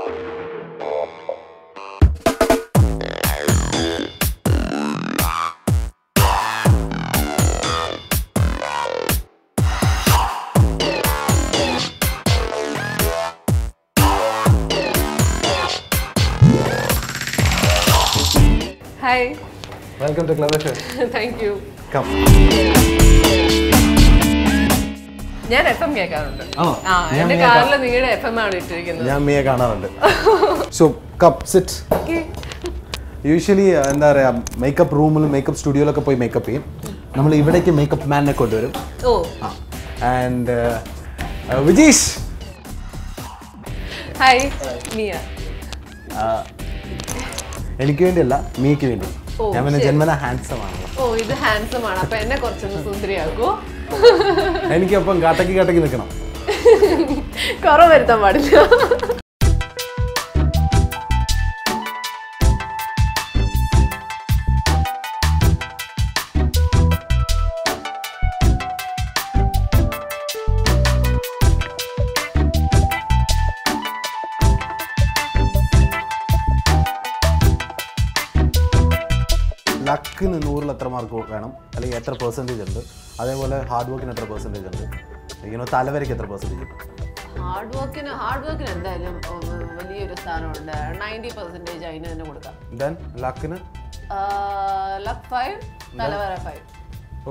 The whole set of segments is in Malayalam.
Hi. Welcome to Clever Show. Thank you. Come. ഞാൻ FM കേൾക്കാറുണ്ട്. എന്റെ കാറിൽ നിങ്ങളുടെ FM ആണ് ഇട്ടിരിക്കുന്നത്. ഞാൻ മിയെ കാണാറുണ്ട്. So, come sit. Okay. Usually എന്താ പറയാ മേക്കപ്പ് റൂമിലും മേക്കപ്പ് സ്റ്റുഡിയോയിലൊക്കെ പോയി മേക്കപ്പ് ചെയ്യും. നമ്മൾ ഇവിടേക്ക് മേക്കപ്പ് മാനിനെ കൊണ്ടുവരും. ഓ. ആൻഡ് വിജീഷ്. Hi, മിയ. എനിക്ക് വേണ്ടിയല്ല മിയക്ക് വേണ്ടി. ഞാൻ പിന്നെ ജന്മന ഹാൻസം ആണല്ലോ. ഓ ഇത് ഹാൻസം ആണ്. അപ്പൊ എന്നെ കുറച്ചൊന്ന് സുന്ദരിയാക്കോ. എനിക്കൊപ്പം കാട്ടക്കി നിൽക്കണം. കുറവ് വരുത്താൻ പാടില്ല. ലക്കിന് 100-ൽ എത്ര മാർക്ക് വേണം, അല്ലെങ്കിൽ എത്ര പെർസെൻറ്റേജ് ഉണ്ട്, അതേപോലെ ഹാർഡ് വർക്കിന് എത്ര പെർസെൻറ്റേജ് ഉണ്ട്, ഇങ്ങനെ തലവരയ്ക്ക് എത്ര പെർസെൻറ്റേജ്? ഹാർഡ് വർക്കിന് എന്തായാലും വലിയൊരു സ്ഥാനമുണ്ട്. 90% അതിന് തന്നെ കൊടുക്കാം. Then ലക്കിന് luck 5, തലവര 5. ഓ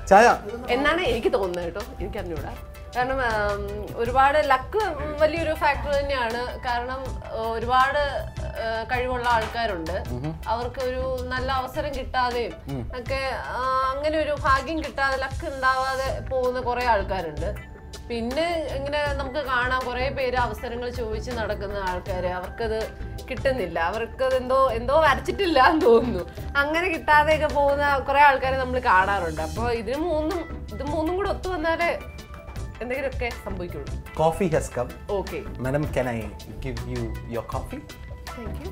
ചായ എന്നാണ് എനിക്ക് തോന്നുന്നത് കേട്ടോ. എനിക്കറിഞ്ഞൂടാ. കാരണം ഒരുപാട് ലക്ക് വലിയൊരു ഫാക്ടർ തന്നെയാണ്. കാരണം ഒരുപാട് കഴിവുള്ള ആൾക്കാരുണ്ട്. അവർക്ക് ഒരു നല്ല അവസരം കിട്ടാതെയും ഒക്കെ അങ്ങനെ ഒരു ഭാഗ്യം കിട്ടാതെ ലക്ക് ഉണ്ടാവാതെ പോകുന്ന കുറെ ആൾക്കാരുണ്ട്. പിന്നെ ഇങ്ങനെ നമുക്ക് കാണാം കുറെ പേര് അവസരങ്ങൾ ചോദിച്ച് നടക്കുന്ന ആൾക്കാര്, അവർക്കത് കിട്ടുന്നില്ല, അവർക്കത് എന്തോ വരച്ചിട്ടില്ല എന്ന് തോന്നുന്നു. അങ്ങനെ കിട്ടാതെയൊക്കെ പോകുന്ന കുറെ ആൾക്കാരെ നമ്മൾ കാണാറുണ്ട്. അപ്പോൾ ഇത് മൂന്നും കൂടെ ഒത്തു വന്നാലേ എന്തെങ്കിലുമൊക്കെ സംഭവിക്കുള്ളൂ. Coffee has come. Okay. Madam, can I give you your coffee? Thank you.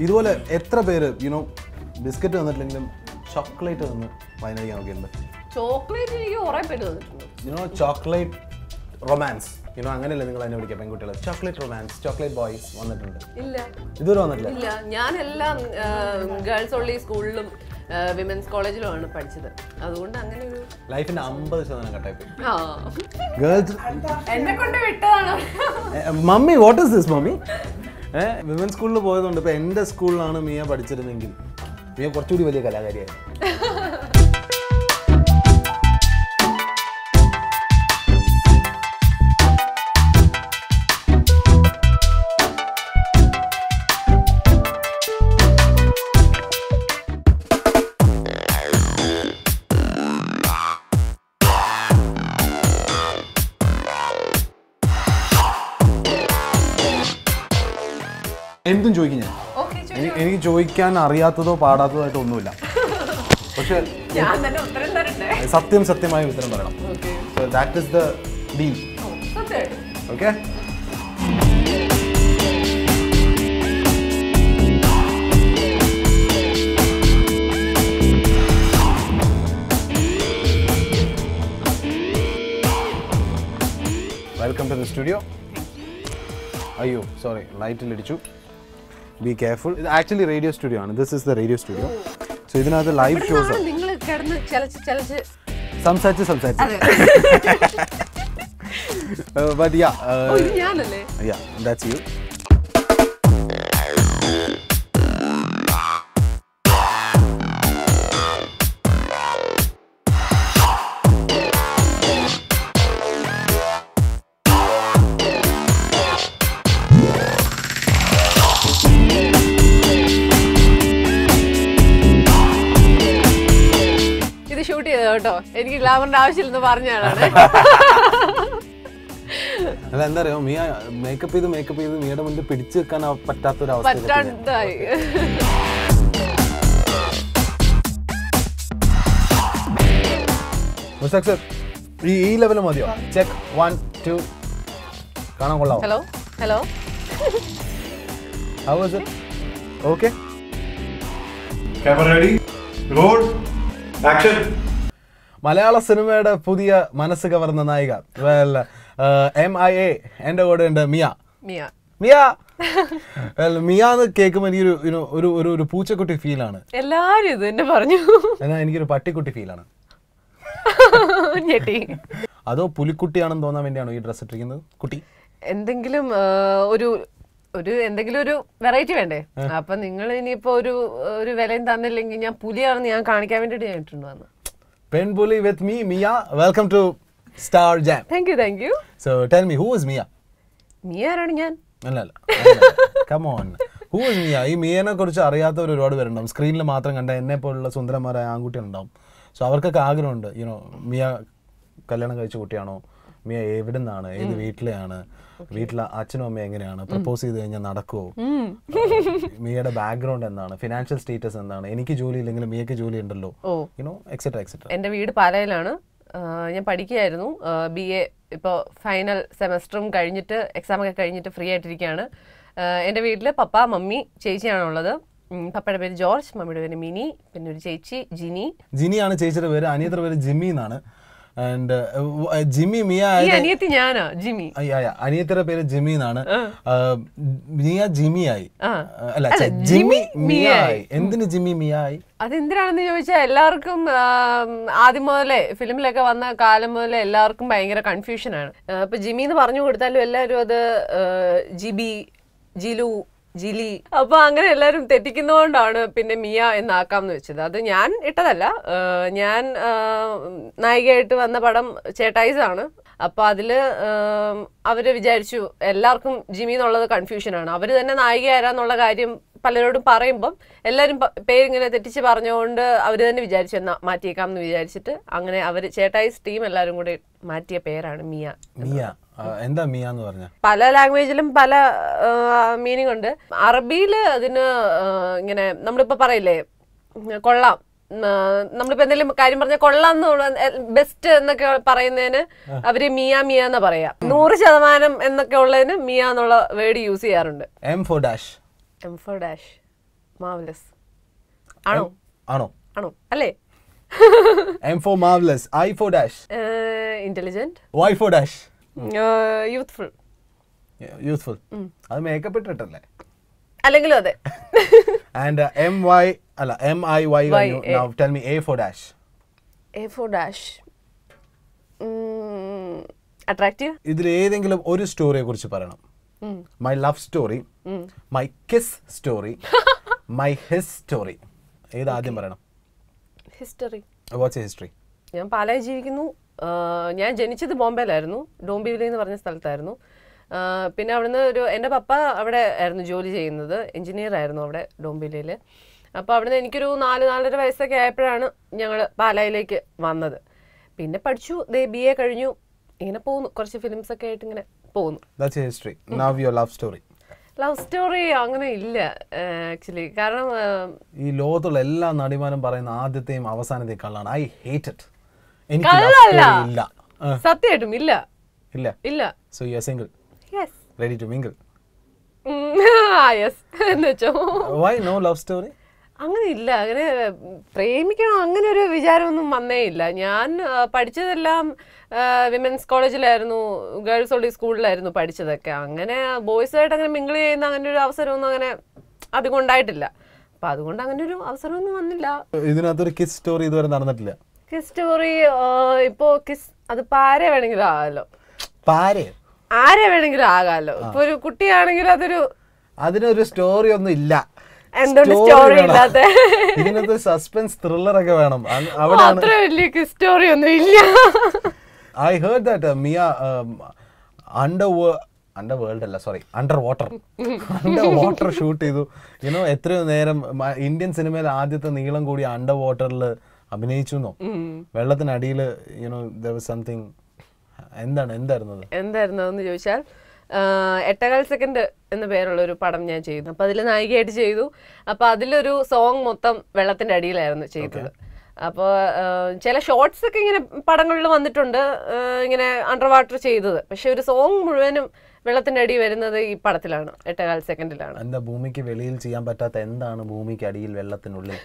ഇതുപോലെ എത്ര പേര് ബിസ്ക്കറ്റ് തന്നിട്ടില്ലെങ്കിലും ചോക്ലേറ്റ് തന്ന് വൈനടിക്കാൻ നോക്കിയിട്ടുണ്ട്? ചോക്ലേറ്റ് എനിക്ക് കുറെ പേര് തന്നിട്ടുണ്ട്. ചോക്ലേറ്റ് റൊമാൻസ് അങ്ങനെയല്ലേ നിങ്ങൾ അതിനെ വിളിക്കുക പെൺകുട്ടികളെ? ചോക്ലേറ്റ് റൊമാൻസ്, ചോക്ലേറ്റ് ബോയ്സ് വന്നിട്ടുണ്ട്? ഇല്ല, ഇതുവരെ വന്നിട്ടില്ല. ഇല്ല, ഞാനെല്ലാം ഗേൾസ് ഓൺലി സ്കൂളിലും വിമൻസ് കോളേജിലുമാണ് പഠിച്ചത്. അതുകൊണ്ട് അങ്ങനെ ഒരു ലൈഫിന്റെ 50% കട്ടായി. ഗേൾസ് എന്നെ കൊണ്ട് വിട്ടതാണ്. Mummy, what is this mummy? Women's സ്കൂളിൽ പോയതുകൊണ്ട് ഇപ്പൊ എന്റെ സ്കൂളിലാണ് മിയ പഠിച്ചിരുന്നെങ്കിൽ മിയ കുറച്ചുകൂടി വലിയ കലാകാരിയായിരുന്നു. എന്തും ചോദിക്കും ഞാൻ. എനിക്ക് ചോദിക്കാൻ അറിയാത്തതോ പാടാത്തതോ ആയിട്ട് ഒന്നുമില്ല. പക്ഷെ സത്യമായ ഉത്തരം പറയണം. So that is the deal. Okay? Welcome to the studio. അയ്യോ സോറി, ലൈറ്റിൽ ഇടിച്ചു. Be careful. ഇത് ആക്ച്വലി റേഡിയോ സ്റ്റുഡിയോ ആണ്. This is the radio studio. So ഇതിനകത്ത് ലൈവ് ഷോസ് സംസാരിച്ച് but yeah, that's you. കേട്ടോ, എനിക്ക് ഗ്ലാമറിന്റെ ആവശ്യമില്ലെന്ന് പറഞ്ഞാണ്. അല്ല എന്താ അറിയോ, മിയ മേക്കപ്പ് ചെയ്ത് മിയുടെ മുന്നിൽ പിടിച്ചു വെക്കാൻ പറ്റാത്തൊരവസ്ഥ. ഈ ലെവൽ മതിയോ? ചെക്ക് 1 2 കാണാൻ കൊള്ളാം. Hello hello, How was it? Okay? Camera ready? Roll. Action. മലയാള സിനിമയുടെ പുതിയ മനസ്സ് കവർന്ന നായിക. Well, MIA എൻ്റെ കൂടെ ഉണ്ട് മിയ. മിയ മിയ എന്ന് കേൾക്കുമ്പോൾ എനിക്കൊരു ഒരു പൂച്ചക്കുട്ടി ഫീലാണ്. എല്ലാരും ഇത് തന്നെ പറഞ്ഞു. എന്നാൽ എനിക്കൊരു പട്ടിക്കുട്ടി ഫീലാണ്. അതോ പുലിക്കുട്ടിയാണെന്ന് തോന്നാൻ വേണ്ടിയാണോ ഈ ഡ്രസ് ഇട്ടിരിക്കുന്നത്? കുട്ടി എന്തെങ്കിലും എന്തെങ്കിലും ഒരു വെറൈറ്റി വേണ്ടേ? അപ്പൊ നിങ്ങൾ ഇനിയിപ്പോ ഒരു വിലയും തന്നില്ലെങ്കിൽ ഞാൻ പുലിയാണെന്ന് ഞാൻ കാണിക്കാൻ വേണ്ടിട്ട് ഞാൻ ഇട്ടുണ്ട് വന്നു. പെൺപുലി with me Mia. Welcome to Star Jam. Thank you. So tell me, who is Mia? Mia ആരാണ്? ഞാൻ അല്ല come on, who is Mia? ഈ മിയനെ കുറിച്ച് അറിയാത്തവർ ഒരുപാട് പേരുണ്ടാവും. സ്ക്രീനിൽ മാത്രം കണ്ട എന്നെ പോലുള്ള സുന്ദരന്മാരായ ആൺകുട്ടികളുണ്ടാവും. സോ അവർക്കൊക്കെ ആഗ്രഹമുണ്ട്, മിയ കല്യാണം കഴിച്ച കുട്ടിയാണോ, മിയ എവിടെ നിന്നാണ്, ഏത് വീട്ടിലെയാണ്, വീട്ടിലെ അച്ഛനും അമ്മയും എങ്ങനെയാണ്, പ്രപ്പോസ് ചെയ്ത് കഴിഞ്ഞാൽ നടക്കുമോ, മിയയുടെ ബാക്ക്ഗ്രൗണ്ട് എന്താണ്, ഫിനാൻഷ്യൽ സ്റ്റേറ്റസ് എന്താണ്, എനിക്ക് ജോലി ഇല്ലെങ്കിലും മിയക്ക് ജോലി ഉണ്ടല്ലോ, എക്സെട്രാ എക്സെട്രാ. എൻ്റെ വീട് പാലയിലാണ്. ഞാൻ പഠിക്കുകയായിരുന്നു. BA ഇപ്പോൾ ഫൈനൽ സെമസ്റ്ററും കഴിഞ്ഞിട്ട് എക്സാമൊക്കെ കഴിഞ്ഞിട്ട് ഫ്രീ ആയിട്ടിരിക്കുകയാണ്. എൻ്റെ വീട്ടിൽ പപ്പ, മമ്മി, ചേച്ചിയാണുള്ളത്. പപ്പയുടെ പേര് ജോർജ്, മമ്മിയുടെ പേര് മിനി, പിന്നെ ഒരു ചേച്ചി ജിനിയാണ് ചേച്ചിയുടെ പേര്. അനിയത്തിയുടെ പേര് ജിമ്മി എന്നാണ്. And ജിമ്മി മിയ അനിയത്തി ഞാനാ ജിമ്മി. അനിയത്തിയുടെ പേര് ജിമ്മി എന്നാണ്. മിയ ജിമ്മി ആയി, അല്ല ജിമ്മി മിയ ആയി. എന്തിന് ജിമ്മി മിയ ആയി? അതെന്തിനാണെന്ന് ചോദിച്ചാൽ എല്ലാവർക്കും ആദ്യം മുതലേ ഫിലിമിലൊക്കെ വന്ന കാലം മുതലേ എല്ലാവർക്കും ഭയങ്കര കൺഫ്യൂഷനാണ്. ഇപ്പൊ ജിമ്മി എന്ന് പറഞ്ഞു കൊടുത്താലും എല്ലാവരും അത് ജിബി, ജിലു, ജിലി, അപ്പൊ അങ്ങനെ എല്ലാരും തെറ്റിക്കുന്നതുകൊണ്ടാണ് പിന്നെ മിയ എന്നാക്കാമെന്ന് വെച്ചത്. അത് ഞാൻ ഇട്ടതല്ല. ഞാൻ നായികയായിട്ട് വന്ന പടം ചേട്ടായിസ് ആണ്. അപ്പൊ അതില് അവര് വിചാരിച്ചു എല്ലാവർക്കും ജിമ്മി എന്നുള്ളത് കൺഫ്യൂഷനാണ്. അവര് തന്നെ നായിക ആരാന്നുള്ള കാര്യം പലരോടും പറയുമ്പം എല്ലാവരും പേരിങ്ങനെ തെറ്റിച്ച് പറഞ്ഞുകൊണ്ട് അവര് തന്നെ വിചാരിച്ചു എന്നാ മാറ്റിയേക്കാം എന്ന് വിചാരിച്ചിട്ട് അങ്ങനെ അവര് ചേട്ടായിസ് ടീം എല്ലാവരും കൂടി മാറ്റിയ പേരാണ് മിയ. എന്താ മിയ എന്ന് പറഞ്ഞ? പല ലാംഗ്വേജിലും പല മീനിങ് ഉണ്ട്. അറബിയില് അതിന് ഇങ്ങനെ നമ്മളിപ്പോ പറയില്ലേ കൊള്ളാം, നമ്മളിപ്പോ എന്തെങ്കിലും കാര്യം പറഞ്ഞാൽ കൊള്ളാം ബെസ്റ്റ് എന്നൊക്കെ പറയുന്നതിന് അവര് മിയ എന്നാ പറയാ. 100% എന്നൊക്കെ ഉള്ളതിന് മിയ എന്നുള്ള വേർഡ് യൂസ് ചെയ്യാറുണ്ട്. M for dash. Marvelous. ആണോ അല്ലേ? M for marvelous. I for dash. Intelligent. Y for dash. Youthful. അത് മേക്കപ്പ് ഇട്ടിട്ടല്ലേ? അല്ലെങ്കിലും അതെ. And MIY. Now tell me A for dash. Attractive. ഇതിൽ ഏതെങ്കിലും ഒരു സ്റ്റോറിയെ കുറിച്ച് പറയണം. My love story, my kiss story, my his story. ഏത് ആദ്യം പറയണം? ഹിസ്റ്ററി. What's history? ഞാൻ പാലായി ജീവിക്കുന്നു. ഞാൻ ജനിച്ചത് ബോംബെയിലായിരുന്നു, ഡോംബിവിലി എന്ന് പറഞ്ഞ സ്ഥലത്തായിരുന്നു. പിന്നെ അവിടുന്ന് എൻ്റെ പപ്പ അവിടെ ആയിരുന്നു ജോലി ചെയ്യുന്നത്, എഞ്ചിനീയർ ആയിരുന്നു അവിടെ ഡോംബിവിലിയിൽ. അപ്പോൾ അവിടുന്ന് എനിക്കൊരു 4-4.5 വയസ്സൊക്കെ ആയപ്പോഴാണ് ഞങ്ങൾ പാലായിലേക്ക് വന്നത്. പിന്നെ പഠിച്ചു, BA കഴിഞ്ഞു, ഇങ്ങനെ പോകുന്നു. കുറച്ച് ഫിലിംസ് ഒക്കെ ആയിട്ട് ഇങ്ങനെ പോകുന്നു. ലവ് സ്റ്റോറി അങ്ങനെ ഇല്ല ആക്ച്വലി. കാരണം ഈ ലോകത്തുള്ള എല്ലാ നടിമാരും പറയുന്ന ആദ്യത്തെയും അവസാനത്തെയും കള്ളാണ്. I hate it. കള്ളല്ല, സത്യമായിട്ടും ഇല്ല. So you are single? Yes. Ready to mingle? Yes. എന്നുവെച്ചോ? Why no love story? അങ്ങനെ ഇല്ല, അങ്ങനെ പ്രേമിക്കണം അങ്ങനെ ഒരു വിചാരമൊന്നും വന്നേ ഇല്ല. ഞാൻ പഠിച്ചതെല്ലാം വിമൻസ് കോളേജിലായിരുന്നു, ഗേൾസ് ഓൺലി സ്കൂളിലായിരുന്നു പഠിച്ചതൊക്കെ. അങ്ങനെ ബോയ്സായിട്ട് അങ്ങനെ മിങ്കിൾ ചെയ്യുന്ന അങ്ങനെ ഒരു അവസരമൊന്നും അങ്ങനെ അധികം ഉണ്ടായിട്ടില്ല. അപ്പൊ അതുകൊണ്ട് അങ്ങനെ ഒരു അവസരമൊന്നും വന്നില്ല. ഇതിനകത്തൊരു കിസ് സ്റ്റോറി ഇതുവരെ നടന്നിട്ടില്ല. കിസ് സ്റ്റോറി ഇപ്പോ കിസ് അതിപ്പോ ആരെ വേണമെങ്കിലും ആകാലോ. ആരെ വേണമെങ്കിലും ആകാലോ. ഇപ്പൊ ഒരു കുട്ടിയാണെങ്കിൽ അതിനൊരു സ്റ്റോറി ഒന്നും ഇല്ല. എന്തുകൊണ്ട് സ്റ്റോറി ഇല്ലാത്ത? ഇതിനകത്ത് സസ്പെൻസ് ത്രില്ലർ ഒക്കെ വേണം. അത്ര വലിയ സ്റ്റോറി ഒന്നും ഇല്ല. I heard that Mia under water shoot ചെയ്തു. എത്രയോ നേരം ഇന്ത്യൻ സിനിമയിൽ ആദ്യത്തെ നീളം കൂടി അണ്ടർ വാട്ടറിൽ അഭിനയിച്ചു. വെള്ളത്തിനടിയിൽ സംതിങ്. എന്തായിരുന്നു ചോദിച്ചാൽ 8.25 സെക്കൻഡ് എന്ന പേരുള്ള ഒരു പടം ഞാൻ ചെയ്തു. അപ്പൊ അതിൽ നായികയായിട്ട് ചെയ്തു. അപ്പൊ അതിലൊരു സോങ് മൊത്തം വെള്ളത്തിന്റെ അടിയിലായിരുന്നു ചെയ്തത്. അപ്പോൾ ചില ഷോർട്സ് ഒക്കെ ഇങ്ങനെ പടങ്ങളിൽ വന്നിട്ടുണ്ട് ഇങ്ങനെ അണ്ടർ വാട്ടർ ചെയ്തത്. പക്ഷെ ഒരു സോങ് മുഴുവനും വെള്ളത്തിന്റെ അടി വരുന്നത് ഈ പടത്തിലാണ് 8.25 സെക്കൻഡിലാണ്. എന്താ ഭൂമിക്ക് വെളിയിൽ ചെയ്യാൻ പറ്റാത്ത എന്താണ് ഭൂമിക്ക് അടിയിൽ വെള്ളത്തിനുള്ളിൽ?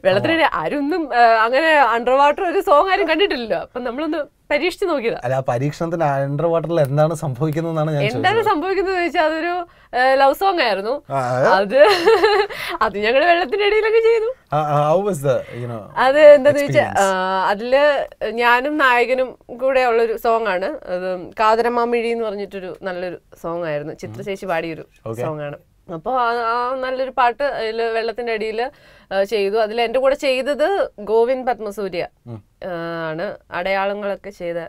വെള്ളത്തിനടി ആരൊന്നും അങ്ങനെ അണ്ടർ വാട്ടർ ഒരു സോങ് ആരും കണ്ടിട്ടില്ലല്ലോ. അപ്പൊ നമ്മളൊന്ന് പരീക്ഷിച്ച് നോക്കിയതാ. അല്ല, പരീക്ഷണത്തിന് അണ്ടർ വാട്ടറിൽ എന്താണ് സംഭവിക്കുന്നതെന്നാണ് ഞാൻ എന്താണ് സംഭവിക്കുന്നത് ചോദിച്ചാൽ അതൊരു ലവ് സോങ് ആയിരുന്നു. അത് ഞങ്ങള് വെള്ളത്തിന്റെ അടിയിലൊക്കെ ചെയ്തു. അത് എന്താന്ന് വെച്ചാൽ അതില് ഞാനും നായകനും കൂടെ ഉള്ളൊരു സോങ് ആണ്. അത് കാതരമാമിഴി എന്ന് പറഞ്ഞിട്ടൊരു നല്ലൊരു സോങ് ആയിരുന്നു. ചിത്രശേഷി പാടിയൊരു സോങ് ആണ്. അപ്പോൾ ആ നല്ലൊരു പാട്ട് അതിൽ വെള്ളത്തിന്റെ അടിയിൽ ചെയ്തു. അതിൽ എൻ്റെ കൂടെ ചെയ്തത് ഗോവിന്ദ് പത്മസൂര്യ ആണ്. അടയാളങ്ങളൊക്കെ ചെയ്ത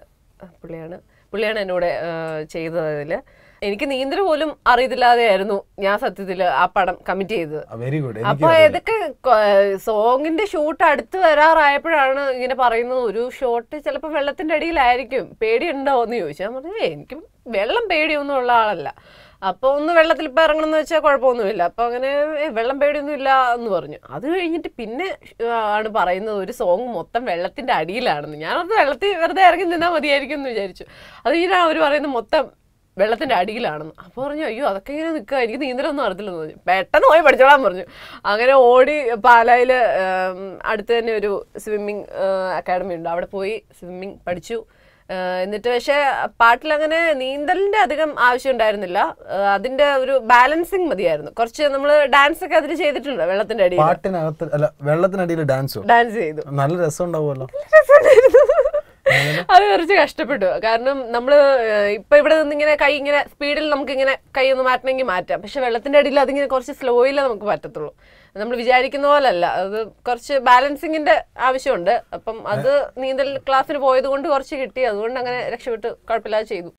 പുള്ളിയാണ് എൻ്റെ കൂടെ ചെയ്തത്. അതിൽ എനിക്ക് നീന്തൽ പോലും അറിയത്തില്ലാതെയായിരുന്നു ഞാൻ സത്യത്തില് ആ പടം കമ്മിറ്റ് ചെയ്തത്. അപ്പൊ ഇതൊക്കെ സോങ്ങിന്റെ ഷൂട്ട് അടുത്ത് വരാറായപ്പോഴാണ് ഇങ്ങനെ പറയുന്നത് ഒരു ഷോട്ട് ചിലപ്പോ വെള്ളത്തിന്റെ അടിയിലായിരിക്കും, പേടിയുണ്ടോ എന്ന് ചോദിച്ചാൽ ഞാൻ പറഞ്ഞു എനിക്ക് വെള്ളം പേടിയൊന്നും ഉള്ള ആളല്ല. അപ്പൊ ഒന്ന് വെള്ളത്തിൽ ഇപ്പൊ ഇറങ്ങണം എന്ന് വെച്ചാൽ കുഴപ്പമൊന്നുമില്ല. അപ്പൊ അങ്ങനെ വെള്ളം പേടിയൊന്നും ഇല്ല എന്ന് പറഞ്ഞു. അത് കഴിഞ്ഞിട്ട് പിന്നെ ആണ് പറയുന്നത് ഒരു സോങ് മൊത്തം വെള്ളത്തിന്റെ അടിയിലാണെന്ന്. ഞാനത് വെള്ളത്തിൽ വെറുതെ ഇറങ്ങി നിന്നാൽ മതിയായിരിക്കും എന്ന് വിചാരിച്ചു. അത് കഴിഞ്ഞാൽ അവർ പറയുന്നത് മൊത്തം വെള്ളത്തിന്റെ അടിയിലാണെന്ന്. അപ്പോൾ പറഞ്ഞു അയ്യോ അതൊക്കെ ഇങ്ങനെ നിൽക്കുക, എനിക്ക് നീന്തലൊന്നും അറിയത്തില്ലെന്ന് പറഞ്ഞു. പെട്ടെന്ന് പോയി പഠിച്ചോളാൻ പറഞ്ഞു. അങ്ങനെ ഓടി പാലായിൽ അടുത്ത് തന്നെ ഒരു സ്വിമ്മിങ് അക്കാഡമി ഉണ്ട്, അവിടെ പോയി സ്വിമ്മിങ് പഠിച്ചു. എന്നിട്ട് പക്ഷെ പാട്ടിലങ്ങനെ നീന്തലിന്റെ അധികം ആവശ്യം ഉണ്ടായിരുന്നില്ല. അതിന്റെ ഒരു ബാലൻസിങ് മതിയായിരുന്നു. കുറച്ച് നമ്മള് ഡാൻസ് ഒക്കെ അതിൽ ചെയ്തിട്ടുണ്ട് വെള്ളത്തിന്റെ അടിയിൽ. വെള്ളത്തിനടിയിൽ ഡാൻസ് ചെയ്തു. നല്ല രസം ഉണ്ടാവുമല്ലോ. അത് കുറച്ച് കഷ്ടപ്പെട്ടു. കാരണം നമ്മള് ഇപ്പൊ ഇവിടെ നിന്ന് ഇങ്ങനെ കൈ ഇങ്ങനെ സ്പീഡിൽ നമുക്ക് ഇങ്ങനെ കൈ ഒന്ന് മാറ്റണമെങ്കിൽ മാറ്റാം. പക്ഷെ വെള്ളത്തിന്റെ അടിയിൽ അതിങ്ങനെ കുറച്ച് സ്ലോയിലേ നമുക്ക് പറ്റത്തുള്ളൂ. നമ്മൾ വിചാരിക്കുന്ന പോലെ അല്ല, അത് കുറച്ച് ബാലൻസിങ്ങിന്റെ ആവശ്യമുണ്ട്. അപ്പം അത് നീന്തൽ ക്ലാസ്സിന് പോയത് കൊണ്ട് കുറച്ച് കിട്ടി. അതുകൊണ്ട് അങ്ങനെ രക്ഷപ്പെട്ട് കുഴപ്പമില്ലാതെ ചെയ്തു.